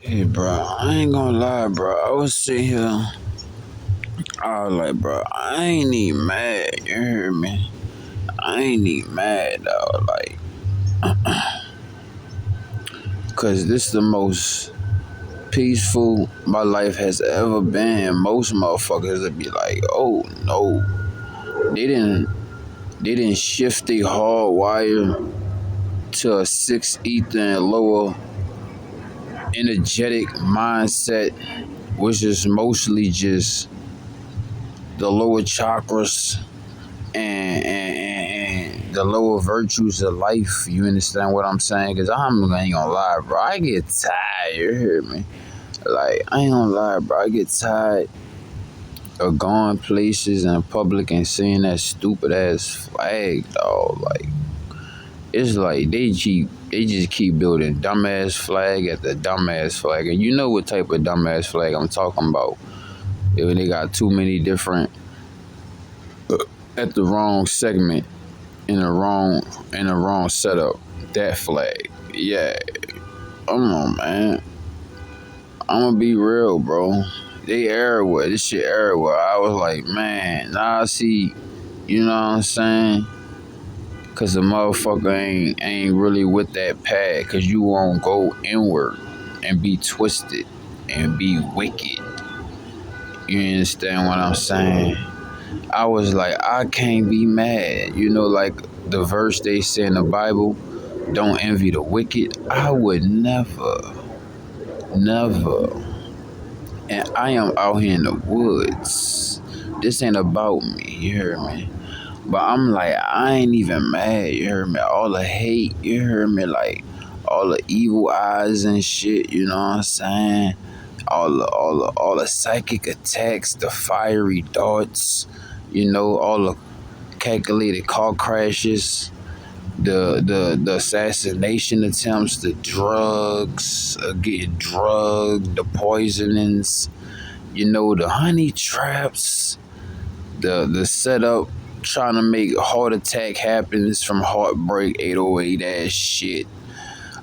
Hey, bro, I ain't gonna lie, bro. I was sitting here, I was like, bro, I ain't even mad. You hear me? I ain't even mad, though. Like, cause this is the most peaceful my life has ever been. Most motherfuckers would be like, oh no, they didn't, they didn't shift the hard wire to a six ether and lower energetic mindset, which is mostly just the lower chakras and the lower virtues of life. You understand what I'm saying? Cause ain't gonna lie, bro. I get tired. You hear me? Like I ain't gonna lie, bro. I get tired of going places in public and seeing that stupid ass flag, dog. Like it's like they just keep building dumbass flag at the dumbass flag, and you know what type of dumbass flag I'm talking about. If they got too many different at the wrong segment in the wrong setup. That flag. Yeah. Come on, man. I'ma be real, bro. They everywhere. This shit everywhere. I was like, man, now I see, you know what I'm saying? Cause the motherfucker ain't really with that pad. Cause you won't go inward and be twisted and be wicked. You understand what I'm saying? I was like, I can't be mad. You know, like the verse they say in the Bible, don't envy the wicked. I would never, never. And I am out here in the woods. This ain't about me, you hear me? But I'm like, I ain't even mad, you hear me? All the hate, you hear me? Like, all the evil eyes and shit, you know what I'm saying? All the psychic attacks, the fiery darts, you know, all the calculated car crashes, the assassination attempts, the drugs, getting drugged, the poisonings, you know, the honey traps, the setup, trying to make a heart attack happens from heartbreak, 808 ass shit.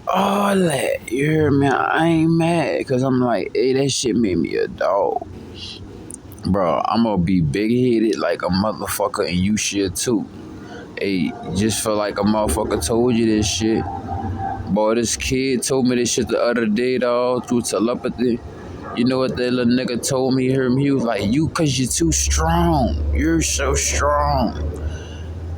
All that, you hear me? I ain't mad because I'm like, hey, that shit made me a dog. Bro, I'm gonna be big headed like a motherfucker and you should too. Hey, just feel like a motherfucker told you this shit. Boy, this kid told me this shit the other day, dog, through telepathy. You know what that little nigga told me? He was like, you, cause you're too strong. You're so strong.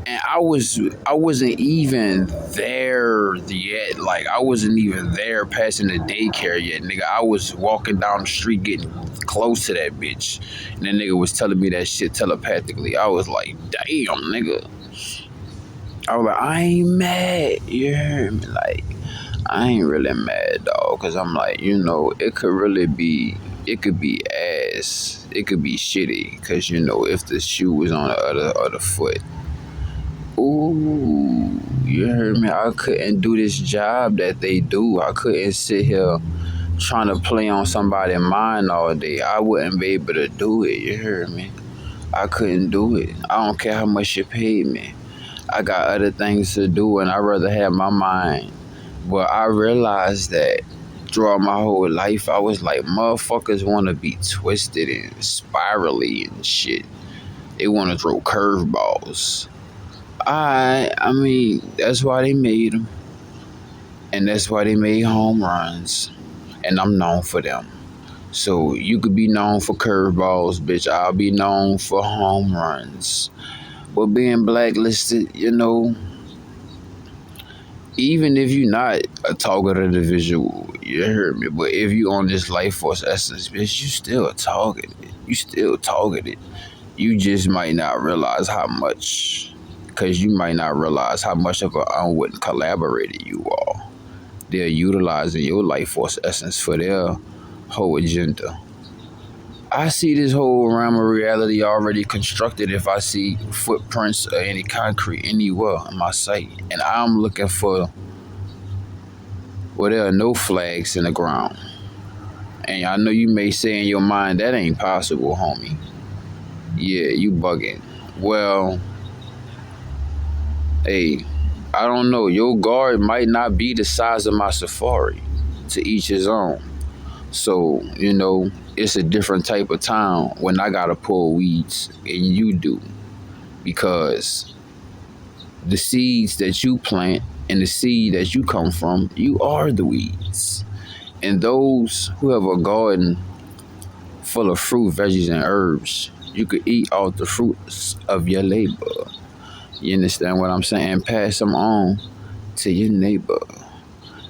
And I wasn't even there yet. Like, I wasn't even there passing the daycare yet, nigga. I was walking down the street getting close to that bitch. And that nigga was telling me that shit telepathically. I was like, damn, nigga. I was like, I ain't mad. You hear me? Like, I ain't really mad, dog. Cause I'm like, you know, it could be ass. It could be shitty. Cause, you know, if the shoe was on the other foot. Ooh, you heard me? I couldn't do this job that they do. I couldn't sit here trying to play on somebody's mind all day. I wouldn't be able to do it. You heard me? I couldn't do it. I don't care how much you paid me. I got other things to do and I'd rather have my mind. But I realized that throughout my whole life, I was like, motherfuckers want to be twisted and spirally and shit. They want to throw curveballs. I mean, that's why they made them. And that's why they made home runs. And I'm known for them. So you could be known for curveballs, bitch. I'll be known for home runs. But being blacklisted, you know, even if you're not a target of the visual, you heard me. But if you on this life force essence, bitch, you still a target. You still targeted. You just might not realize how much, because you might not realize how much of an unwitting collaborator you are. They're utilizing your life force essence for their whole agenda. I see this whole realm of reality already constructed if I see footprints or any concrete anywhere in my sight. And I'm looking for where there are no flags in the ground. And I know you may say in your mind, that ain't possible, homie. Yeah, you bugging. Well, hey, I don't know. Your guard might not be the size of my safari. To each his own. So, it's a different type of time when I gotta pull weeds and you do. Because the seeds that you plant and the seed that you come from, you are the weeds. And those who have a garden full of fruit, veggies, and herbs, you could eat all the fruits of your labor. You understand what I'm saying? Pass them on to your neighbor.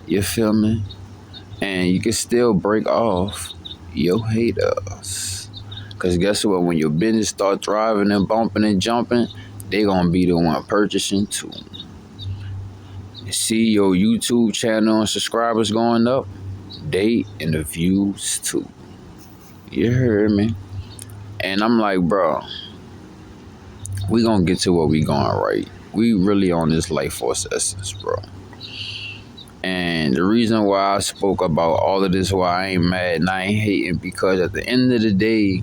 You feel me? And you can still break off your haters. Because guess what? When your business start thriving and bumping and jumping, they going to be the one purchasing too. See your YouTube channel and subscribers going up, they and the views too. You heard me? And I'm like, bro, we gonna get to what we going right. We really on this life force essence, bro. And the reason why I spoke about all of this, why I ain't mad and I ain't hating, because at the end of the day,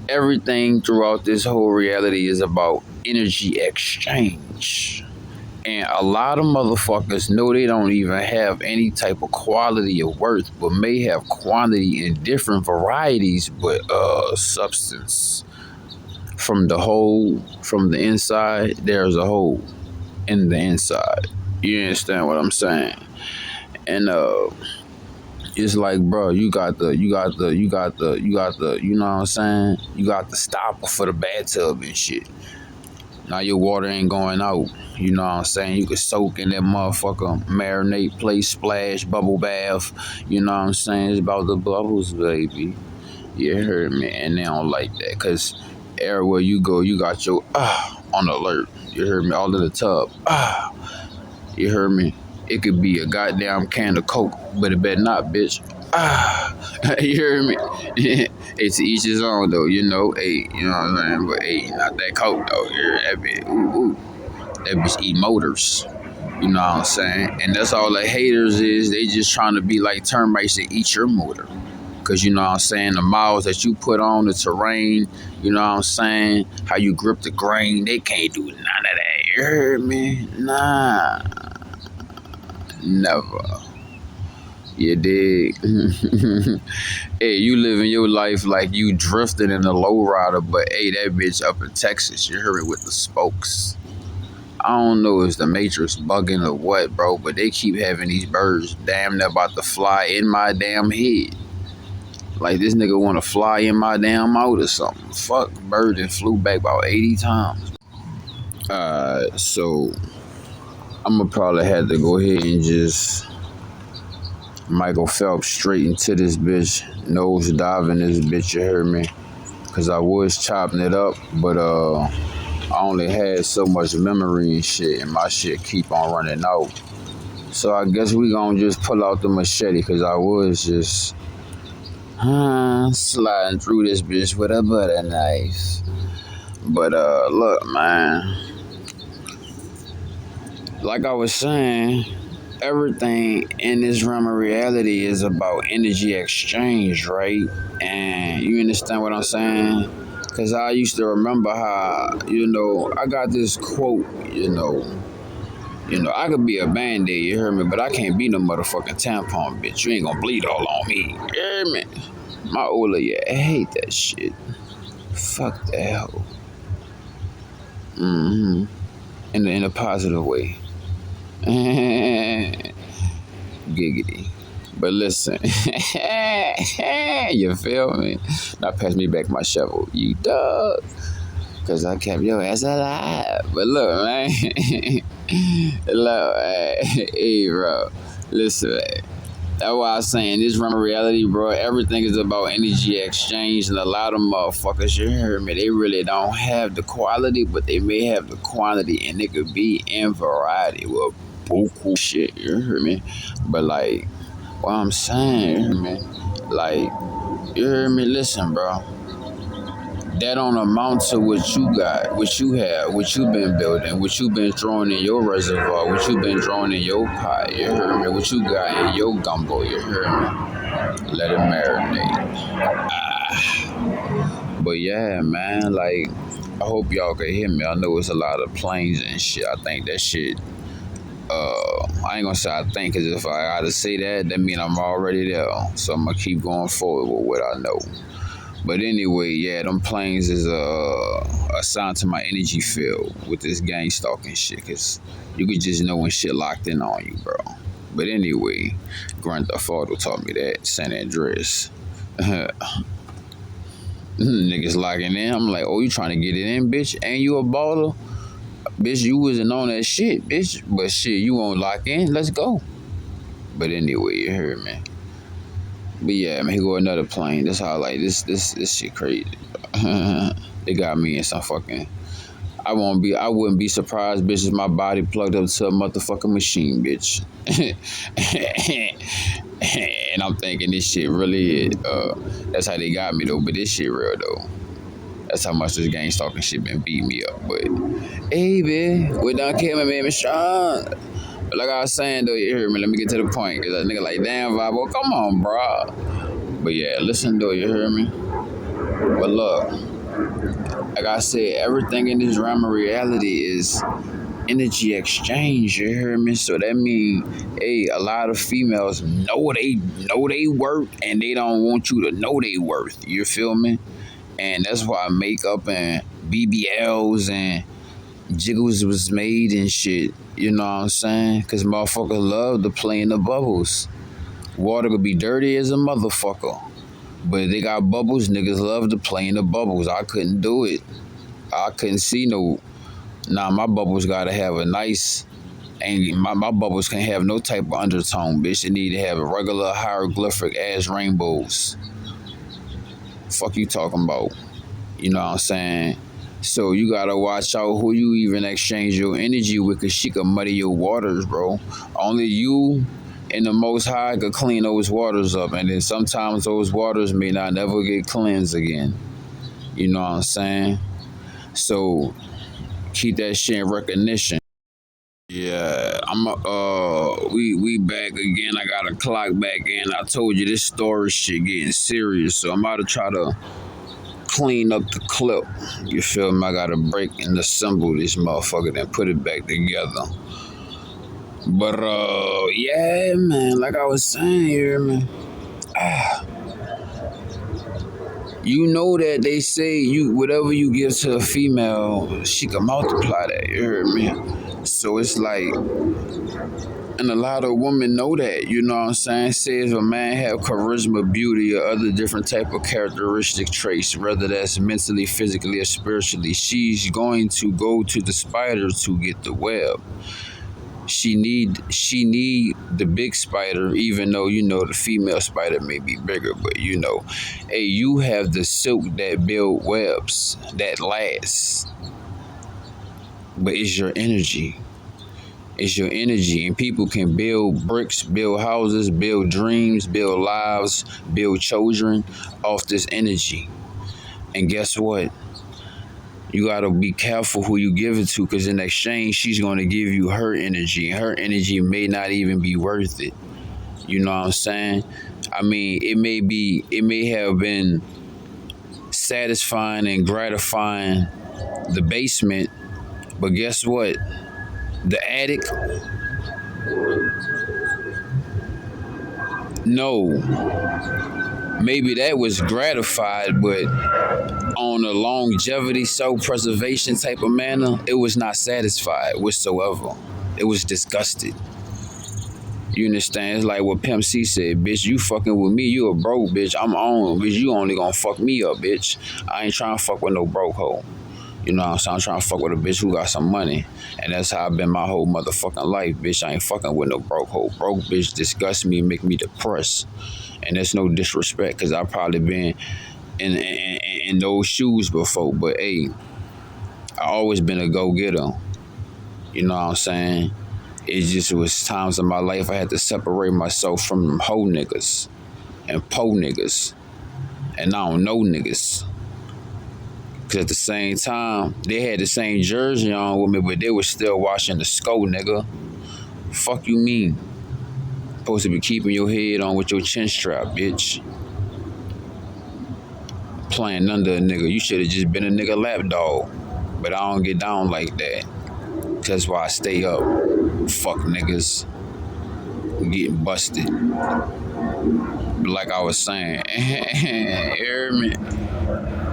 everything throughout this whole reality is about energy exchange. And a lot of motherfuckers know they don't even have any type of quality of worth, but may have quantity in different varieties, but substance. From the inside, there's a hole in the inside. You understand what I'm saying? And it's like, bro, you got the, you know what I'm saying? You got the stopper for the bathtub and shit. Now your water ain't going out. You know what I'm saying? You can soak in that motherfucker, marinate, play, splash, bubble bath. You know what I'm saying? It's about the bubbles, baby. You heard me? And they don't like that. Because everywhere you go, you got your on alert. You heard me? All in the tub. You heard me? It could be a goddamn can of Coke, but it better not, bitch. You heard me? It's to each his own, though, Hey, you know what I'm saying? But hey, not that Coke, though. You heard that bitch? Ooh. That bitch eat motors. You know what I'm saying? And that's all the haters is. They just trying to be like termites to eat your motor. Because you know what I'm saying? The miles that you put on the terrain, you know what I'm saying? How you grip the grain, they can't do none of that. You heard me? Nah. Never. You dig? Hey, you living your life like you drifting in a lowrider, but hey, that bitch up in Texas, you heard me, with the spokes. I don't know if it's the Matrix bugging or what, bro, but they keep having these birds damn near about to fly in my damn head. Like this nigga want to fly in my damn mouth or something. Fuck, bird and flew back about 80 times. So I'm gonna probably have to go ahead and just Michael Phelps straight into this bitch, nose diving this bitch, you heard me? Cause I was chopping it up, but I only had so much memory and shit, and my shit keep on running out. So I guess we gonna just pull out the machete, cause I was just sliding through this bitch with a butter knife. But look, man, like I was saying, everything in this realm of reality is about energy exchange, right? And you understand what I'm saying? Because I used to remember how, I got this quote, I could be a band-aid, you heard me, but I can't be no motherfucking tampon, bitch. You ain't gonna bleed all on me, you hear me? My old lady, I hate that shit. Fuck that hoe. Mm-hmm. In a positive way. Giggity. But listen, you feel me? Now pass me back my shovel, you dog. Cause I kept your ass alive. But look, man. Look, hey, bro. Listen, man. That's why I was saying this realm of reality, bro. Everything is about energy exchange, and a lot of motherfuckers, you heard me, they really don't have the quality, but they may have the quantity, and it could be in variety. Well, buku shit, you heard me? But like, what I'm saying, you heard me? Like, you heard me? Listen, bro. That don't amount to what you got, what you have, what you been building, what you been throwing in your reservoir, what you been throwing in your pot, you heard me? What you got in your gumbo, you heard me? Let it marinate. But yeah, man, like, I hope y'all can hear me. I know it's a lot of planes and shit. I think that shit I ain't gonna say I think, cause if I gotta say that, that mean I'm already there. So I'm gonna keep going forward with what I know. But anyway, yeah, them planes is assigned to my energy field with this gang stalking shit, cause you could just know when shit locked in on you, bro. But anyway, Grand Theft Auto taught me that, San Andreas. Niggas locking in. I'm like, oh, you trying to get it in, bitch? And you a baller? Bitch, you wasn't on that shit, bitch. But shit, you won't lock in? Let's go. But anyway, you heard me. But yeah, man, here go another plane. That's how like this shit crazy. They got me in some fucking. I wouldn't be surprised, bitch, if my body plugged up to a motherfucking machine, bitch. And I'm thinking this shit really is. That's how they got me though. But this shit real though. That's how much this gang stalking shit been beating me up. But hey, man, we done came, man, Sean. But like I was saying though, you hear me? Let me get to the point, cause that nigga like, damn, Vibe, come on, bro. But yeah, listen though, you hear me? But look, like I said, everything in this realm of reality is energy exchange, you hear me? So that means, hey, a lot of females know they worth, and they don't want you to know they worth. You feel me? And that's why makeup and BBLs and jiggles was made and shit. You know what I'm saying? Cause motherfuckers love to play in the bubbles. Water could be dirty as a motherfucker, but they got bubbles. Niggas love to play in the bubbles. I couldn't do it. I couldn't see no. Nah, my bubbles gotta have a nice. And my bubbles can't have no type of undertone, bitch. They need to have a regular hieroglyphic ass rainbows. Fuck you talking about? You know what I'm saying? So you gotta watch out who you even exchange your energy with, cause she could muddy your waters, bro. Only you and the Most High could clean those waters up, and then sometimes those waters may not never get cleansed again. You know what I'm saying? So keep that shit in recognition. Yeah, we back again. I got to clock back in. I told you this story shit getting serious, so I'm about to try to clean up the clip. You feel me? I gotta break and assemble this motherfucker and put it back together. But yeah, man, like I was saying here, man. You know that they say you whatever you give to a female, she can multiply that. You heard me? So it's like, and a lot of women know that, you know what I'm saying? Say if a man have charisma, beauty, or other different type of characteristic traits, whether that's mentally, physically, or spiritually, she's going to go to the spider to get the web. She need the big spider, even though you know the female spider may be bigger, but you know, hey, you have the silk that build webs that last, but it's your energy. It's your energy, and people can build bricks, build houses, build dreams, build lives, build children off this energy. And guess what? You gotta be careful who you give it to, because in exchange, she's gonna give you her energy, and her energy may not even be worth it. You know what I'm saying? I mean, it may have been satisfying and gratifying the basement, but guess what? The attic, no. Maybe that was gratified, but on a longevity, self-preservation type of manner, it was not satisfied whatsoever. It was disgusted. You understand? It's like what Pimp C said, bitch, you fucking with me, you a broke bitch. I'm on, bitch, you only gonna fuck me up, bitch. I ain't trying to fuck with no broke hoe. You know what I'm saying? I'm trying to fuck with a bitch who got some money. And that's how I've been my whole motherfucking life, bitch. I ain't fucking with no broke hoe. Broke bitch disgusts me and make me depressed. And that's no disrespect, because I've probably been in those shoes before. But hey, I always been a go-getter. You know what I'm saying? It just was times in my life I had to separate myself from them hoe niggas and po niggas. And I don't know niggas. Because at the same time, they had the same jersey on with me, but they was still watching the skull, nigga. Fuck you mean? Supposed to be keeping your head on with your chin strap, bitch. Playing under a nigga. You should have just been a nigga lapdog. But I don't get down like that. That's why I stay up. fuck niggas getting busted. Like I was saying, you hear me?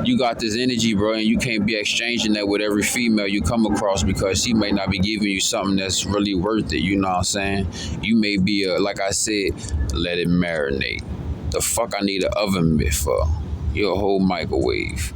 You got this energy, bro, and you can't be exchanging that with every female you come across because she may not be giving you something that's really worth it. You know what I'm saying? You may be, like I said, let it marinate. The fuck I need an oven mitt for? You're a whole microwave.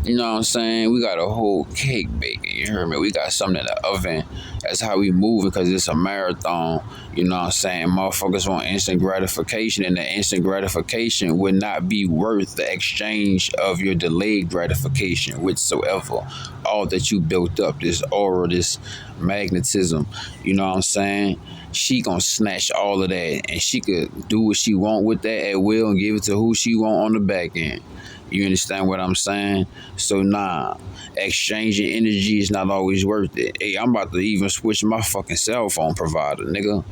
You know what I'm saying? We got a whole cake baking, you heard me? We got something in the oven. That's how we move because it's a marathon. You know what I'm saying? Motherfuckers want instant gratification, and the instant gratification would not be worth the exchange of your delayed gratification whatsoever. All that you built up, this aura, this magnetism, you know what I'm saying? She gonna snatch all of that, and she could do what she want with that at will and give it to who she want on the back end. You understand what I'm saying? So nah, exchanging energy is not always worth it. Hey, I'm about to even switch my fucking cell phone provider, nigga.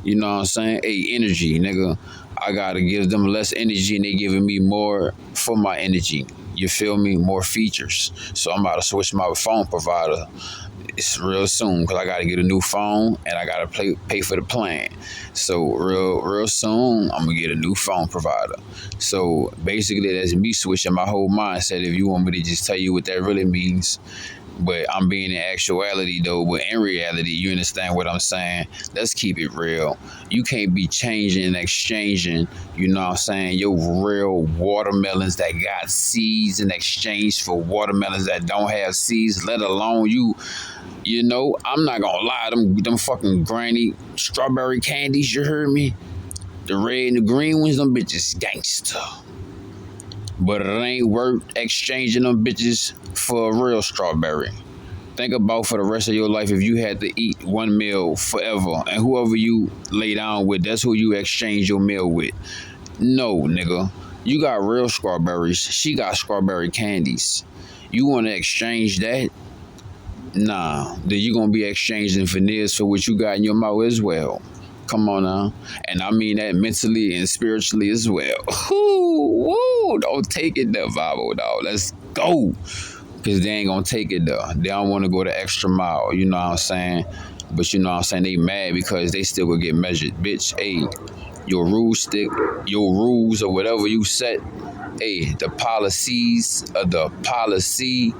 You know what I'm saying? Hey, energy, nigga. I gotta give them less energy and they giving me more for my energy. You feel me? More features. So I'm about to switch my phone provider. It's real soon because I got to get a new phone and I got to pay for the plan. So real soon, I'm going to get a new phone provider. So basically, that's me switching my whole mindset if you want me to just tell you what that really means. But I'm being in actuality, though. But in reality, you understand what I'm saying? Let's keep it real. You can't be changing and exchanging, you know what I'm saying, your real watermelons that got seeds in exchange for watermelons that don't have seeds, let alone you know, I'm not gonna lie, them fucking granny strawberry candies, you heard me? The red and the green ones, them bitches gangster. But it ain't worth exchanging them bitches for a real strawberry. Think about for the rest of your life if you had to eat one meal forever and whoever you lay down with, that's who you exchange your meal with. No, nigga. You got real strawberries. She got strawberry candies. You want to exchange that? Nah. Then you going to be exchanging veneers for what you got in your mouth as well. Come on now. And I mean that mentally and spiritually as well. Woo, don't take it there, Vavo, dog. Let's go. Because they ain't going to take it there. They don't want to go the extra mile. You know what I'm saying? But you know what I'm saying? They mad because they still will get measured. Bitch, hey, your rules or whatever you set, hey, the policies of the policy,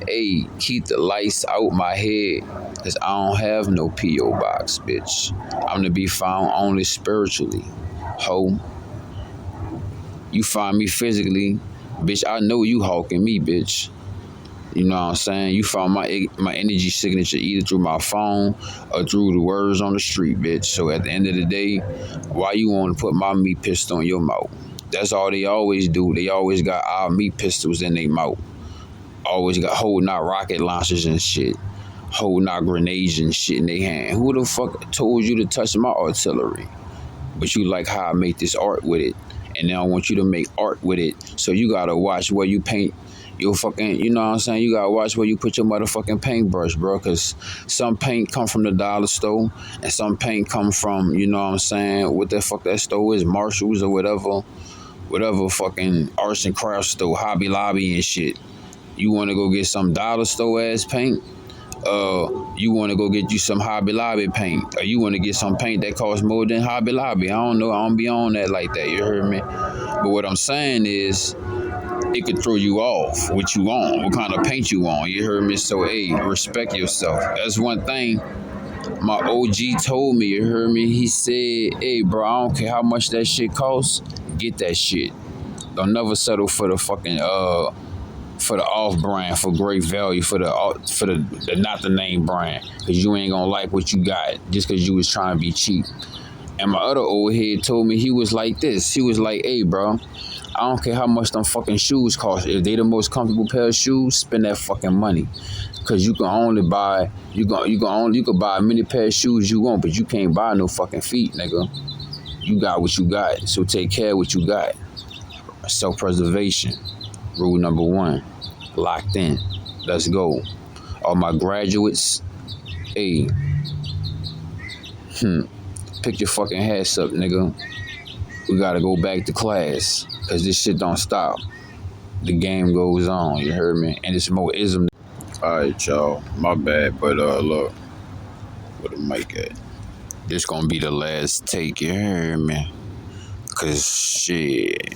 hey, keep the lights out my head. Because I don't have no P.O. box, bitch. I'm to be found only spiritually. Ho. You find me physically, bitch, I know you hawking me, bitch. You know what I'm saying? You found my energy signature either through my phone or through the words on the street, bitch. So at the end of the day, why you want to put my meat pistol in your mouth? That's all they always do. They always got our meat pistols in their mouth. Always got holding out rocket launchers and shit. Holding out grenades and shit in their hand. Who the fuck told you to touch my artillery? But you like how I make this art with it. And now I want you to make art with it. So you gotta watch where you paint your fucking, you know what I'm saying? You gotta watch where you put your motherfucking paintbrush, bro. Cause some paint come from the dollar store and some paint come from, you know what I'm saying, what the fuck that store is, Marshalls or whatever fucking arts and crafts store, Hobby Lobby and shit. You wanna go get some dollar store ass paint? You want to go get you some Hobby Lobby paint, or you want to get some paint that costs more than Hobby Lobby. I don't know. I don't be on that like that. You heard me? But what I'm saying is, it could throw you off what you want, what kind of paint you want. You heard me? So, hey, respect yourself. That's one thing my OG told me. You heard me? He said, hey, bro, I don't care how much that shit costs. Get that shit. Don't never settle for the fucking for the off brand, for great value, for the not the name brand, because you ain't gonna like what you got just because you was trying to be cheap. And my other old head told me, he was like this. He was like, hey, bro, I don't care how much them fucking shoes cost. If they the most comfortable pair of shoes, spend that fucking money. Cause you can only buy, you could buy as many pair of shoes you want, but you can't buy no fucking feet, nigga. You got what you got, so take care of what you got. Self-preservation. Rule number 1. Locked in. Let's go. All my graduates, hey, pick your fucking hats up, nigga. We gotta go back to class, cause this shit don't stop. The game goes on, you heard me? And it's more ism. Alright, y'all. My bad, but look, where the mic at? This gonna be the last take, you heard me? Cause shit.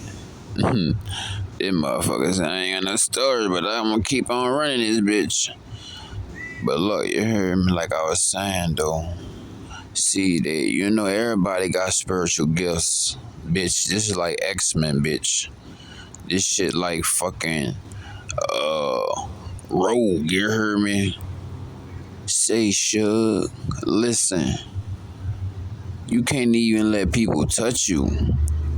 Them motherfuckers, I ain't got no stories, but I'm gonna keep on running this bitch. But look, you heard me like I was saying though. See that everybody got spiritual gifts. Bitch, this is like X-Men, bitch. This shit like fucking Rogue, you heard me? Say Suge, listen. You can't even let people touch you.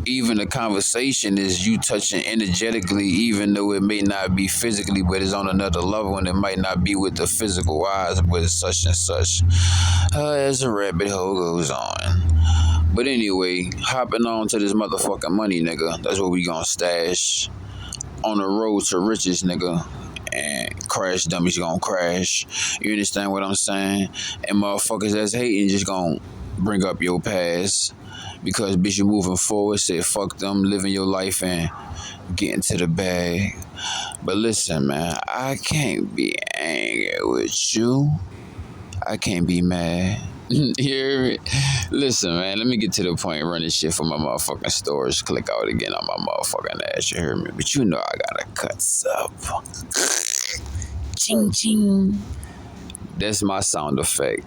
Even the conversation is you touching energetically, even though it may not be physically, but it's on another level, and it might not be with the physical eyes, but it's such and such. As a rabbit hole goes on. But anyway, hopping on to this motherfucking money, nigga. That's what we gonna stash. On the road to riches, nigga. And crash dummies gonna crash. You understand what I'm saying? And motherfuckers that's hating just gonna bring up your past. Because bitch, you moving forward, say fuck them, living your life and getting to the bag. But listen, man, I can't be angry with you. I can't be mad. You hear me? Listen, man, let me get to the point running shit for my motherfucking stores. Click out again on my motherfucking ass, you hear me? But you know I gotta cut up. Ching ching. That's my sound effect.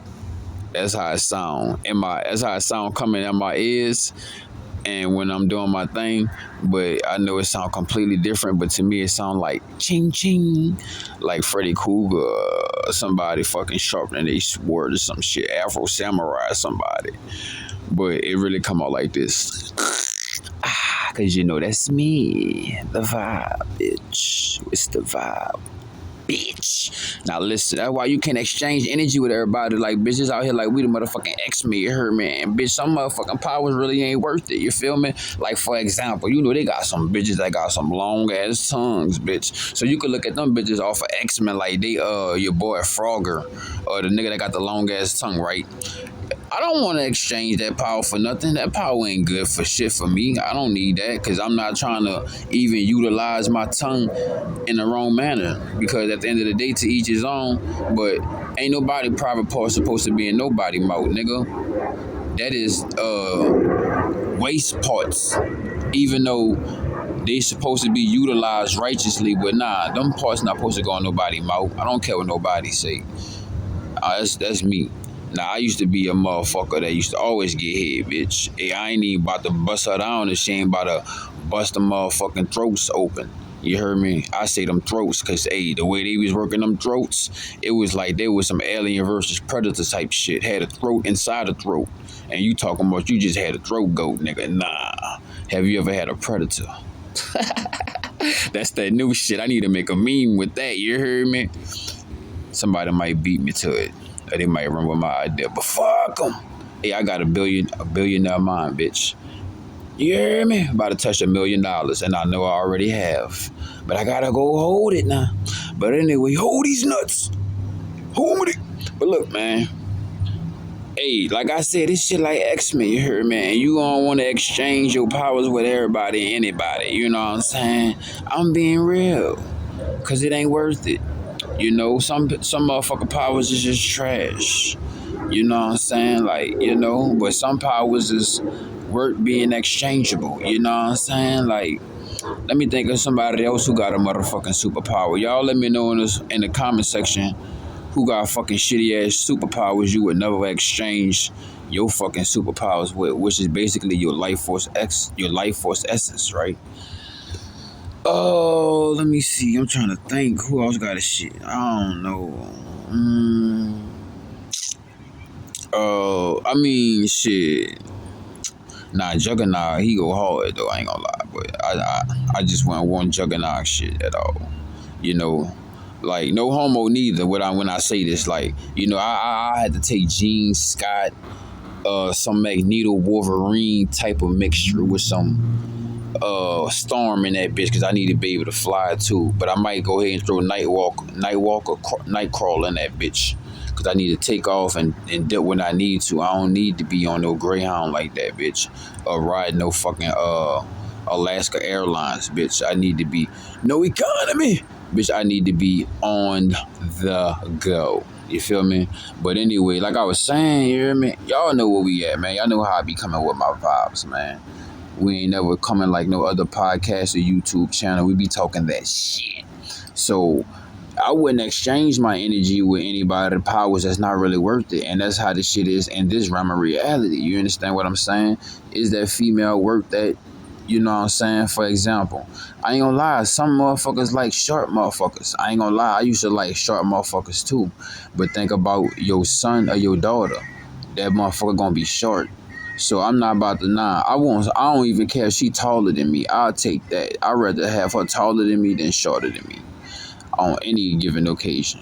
That's how it sound. That's how it sound coming in my ears and when I'm doing my thing. But I know it sound completely different, but to me it sound like ching ching. Like Freddy Krueger, somebody fucking sharpening their sword or some shit. Afro Samurai or somebody. But it really come out like this. Cause that's me. The vibe, bitch. It's the vibe. Bitch. Now listen, that's why you can't exchange energy with everybody. Like bitches out here like we the motherfucking X-Men, you heard me? And bitch, some motherfucking powers really ain't worth it, you feel me? Like for example, they got some bitches that got some long ass tongues, bitch. So you could look at them bitches off of X-Men like they your boy Frogger, or the nigga that got the long ass tongue, right? I don't want to exchange that power for nothing. That power ain't good for shit for me. I don't need that because I'm not trying to even utilize my tongue in the wrong manner. Because at the end of the day, to each his own. But ain't nobody private part supposed to be in nobody mouth, nigga. That is waste parts. Even though they supposed to be utilized righteously, but nah, them parts not supposed to go in nobody's mouth. I don't care what nobody say. That's me. Now, I used to be a motherfucker that used to always get hit, bitch. Hey, I ain't even about to bust her down and she ain't about to bust the motherfucking throats open. You heard me? I say them throats because, hey, the way they was working them throats, it was like there was some Alien versus Predator type shit. Had a throat inside a throat. And you talking about you just had a throat goat, nigga. Nah. Have you ever had a predator? That's that new shit. I need to make a meme with that. You heard me? Somebody might beat me to it. Or they might run with my idea, but fuck them. Hey, I got a billionaire mind, bitch. You hear me? About to touch $1 million, and I know I already have. But I gotta go hold it now. But anyway, hold these nuts. Hold it. But look, man. Hey, like I said, this shit like X-Men, you heard me? And you gonna wanna exchange your powers with everybody and anybody, you know what I'm saying? I'm being real. Cause it ain't worth it. Some motherfucker powers is just trash. You know what I'm saying? Like, but some powers is worth being exchangeable. You know what I'm saying? Like, let me think of somebody else who got a motherfucking superpower. Y'all let me know in the comment section who got fucking shitty ass superpowers you would never exchange your fucking superpowers with, which is basically your life force essence, right? Oh, let me see. I'm trying to think. Who else got a shit? I don't know. Shit. Nah, Juggernaut, he go hard though. I ain't gonna lie, but I just want one Juggernaut shit at all. Like no homo neither. When I say this, like I had to take Gene Scott, some Magneto Wolverine type of mixture with some Storm in that bitch because I need to be able to fly too. But I might go ahead and throw Nightcrawler in that bitch because I need to take off and dip when I need to. I don't need to be on no Greyhound like that, bitch. Or ride no fucking Alaska Airlines, bitch. I need to be no economy. bitch, I need to be on the go. You feel me? But anyway, like I was saying, you hear me? Y'all know where we at, man. Y'all know how I be coming with my vibes, man. We ain't never coming like no other podcast or YouTube channel. We be talking that shit. So I wouldn't exchange my energy with anybody. The powers that's not really worth it. And that's how this shit is in this realm of reality. You understand what I'm saying? Is that female worth that? You know what I'm saying? For example, I ain't gonna lie, some motherfuckers like short motherfuckers. I ain't gonna lie, I used to like short motherfuckers too. But think about your son or your daughter. That motherfucker gonna be short. So I'm not about to I don't even care if she taller than me. I'll take that. I'd rather have her taller than me than shorter than me on any given occasion.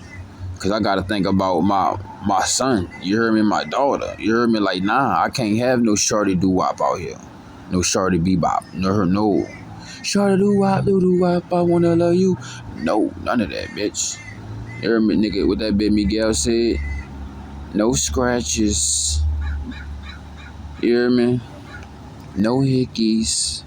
Cause I gotta think about my son. You heard me, my daughter. You heard me, like, nah, I can't have no shorty doo wop out here. No shorty bebop. No. Shorty doo wop, doo wop, I wanna love you. No, none of that, bitch. You heard me, nigga, what that bitch Miguel said? No scratches. You hear me? No hickeys.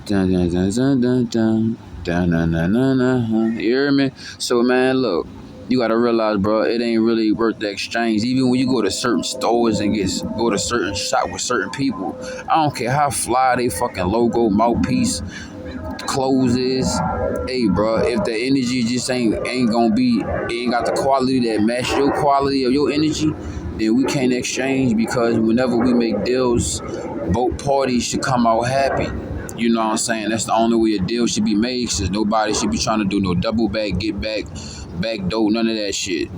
Dun dun dun dun dun dun. Dun dun dun dun dun. You hear me? So man, look, you gotta realize, bro, it ain't really worth the exchange. Even when you go to certain stores and go to certain shop with certain people, I don't care how fly they fucking logo, mouthpiece, clothes is. Hey, bro, if the energy just ain't gonna be, it ain't got the quality that match your quality of your energy, then we can't exchange, because whenever we make deals, both parties should come out happy. You know what I'm saying? That's the only way a deal should be made, because nobody should be trying to do no double back, get back door, none of that shit.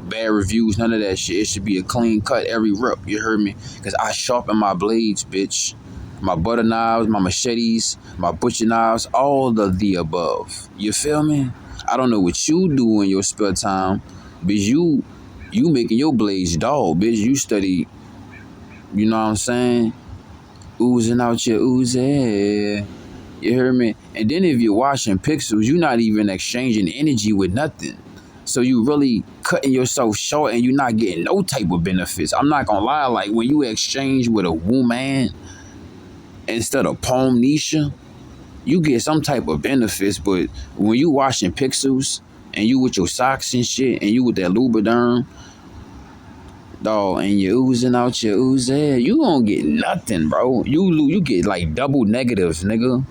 Bad reviews, none of that shit. It should be a clean cut every rep. You heard me? Because I sharpen my blades, bitch. My butter knives, my machetes, my butcher knives, all of the above. You feel me? I don't know what you do in your spare time, but you making your blades dull, bitch. You study, you know what I'm saying? Oozing out your oozy. You hear me? And then if you're washing pixels, you're not even exchanging energy with nothing. So you really cutting yourself short and you're not getting no type of benefits. I'm not gonna lie, like when you exchange with a woman instead of Pomnisha, you get some type of benefits, but when you washing pixels and you with your socks and shit and you with that Lubriderm, dog, and you oozing out your oozy, you gonna get nothing, bro. You get like double negatives, nigga.